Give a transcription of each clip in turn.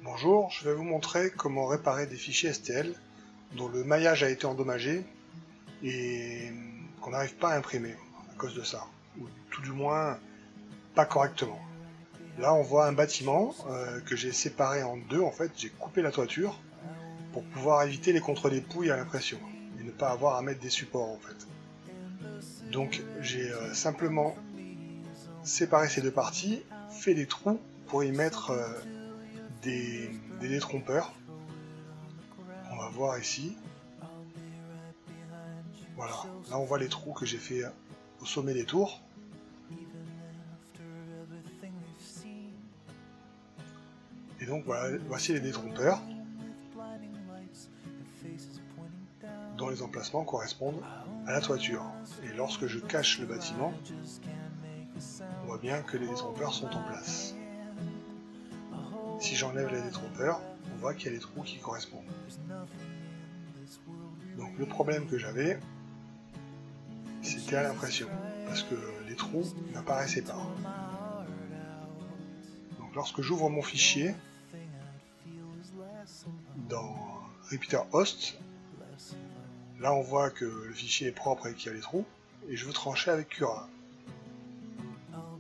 Bonjour, je vais vous montrer comment réparer des fichiers STL dont le maillage a été endommagé et qu'on n'arrive pas à imprimer à cause de ça, ou tout du moins pas correctement. Là on voit un bâtiment que j'ai séparé en deux, en fait j'ai coupé la toiture pour pouvoir éviter les contre-dépouilles à l'impression et ne pas avoir à mettre des supports en fait. Donc j'ai simplement séparé ces deux parties, fait des trous pour y mettre des détrompeurs. On va voir ici. Voilà, là on voit les trous que j'ai fait au sommet des tours. Et donc voilà, voici les détrompeurs dont les emplacements correspondent à la toiture. Et lorsque je cache le bâtiment, on voit bien que les détrompeurs sont en place. Si j'enlève les détrompeurs, on voit qu'il y a les trous qui correspondent. Donc le problème que j'avais, c'était à l'impression, parce que les trous n'apparaissaient pas. Donc lorsque j'ouvre mon fichier, dans Repeater Host, là on voit que le fichier est propre et qu'il y a les trous, et je veux trancher avec Cura.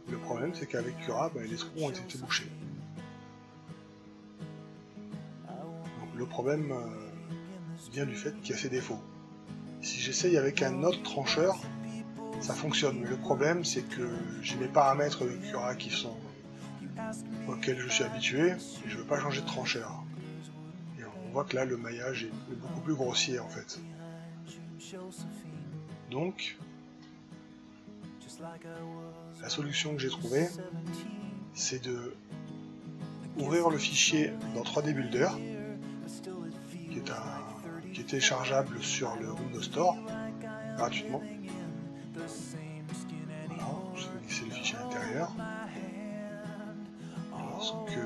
Le problème c'est qu'avec Cura, les trous ont été bouchés. Donc le problème vient du fait qu'il y a ces défauts. Si j'essaye avec un autre trancheur, ça fonctionne, mais le problème c'est que j'ai mes paramètres de Cura qui sont auxquels je suis habitué, et je ne veux pas changer de trancheur. Et on voit que là le maillage est beaucoup plus grossier en fait. Donc, la solution que j'ai trouvée, c'est de ouvrir le fichier dans 3D Builder, qui est téléchargeable sur le Windows Store, gratuitement. Voilà, je vais glisser le fichier à l'intérieur. Lorsque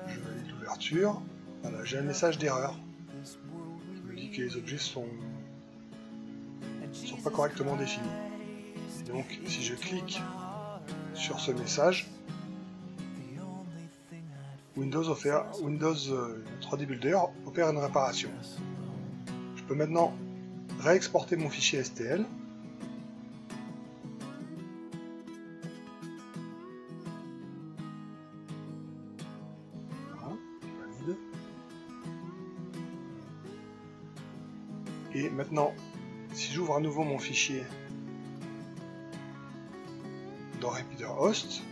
je valide l'ouverture, voilà, j'ai un message d'erreur qui me dit que les objets sont pas correctement définis. Et donc, si je clique sur ce message, Windows 3D Builder opère une réparation. Je peux maintenant réexporter mon fichier STL. Voilà, je valide. Et maintenant, si j'ouvre à nouveau mon fichier dans Repeater Host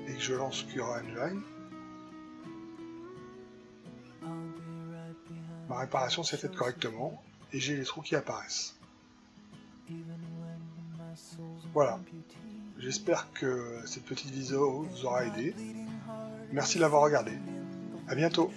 et que je lance Cura Engine, ma réparation s'est faite correctement et j'ai les trous qui apparaissent. Voilà, j'espère que cette petite vidéo vous aura aidé. Merci de l'avoir regardé. À bientôt.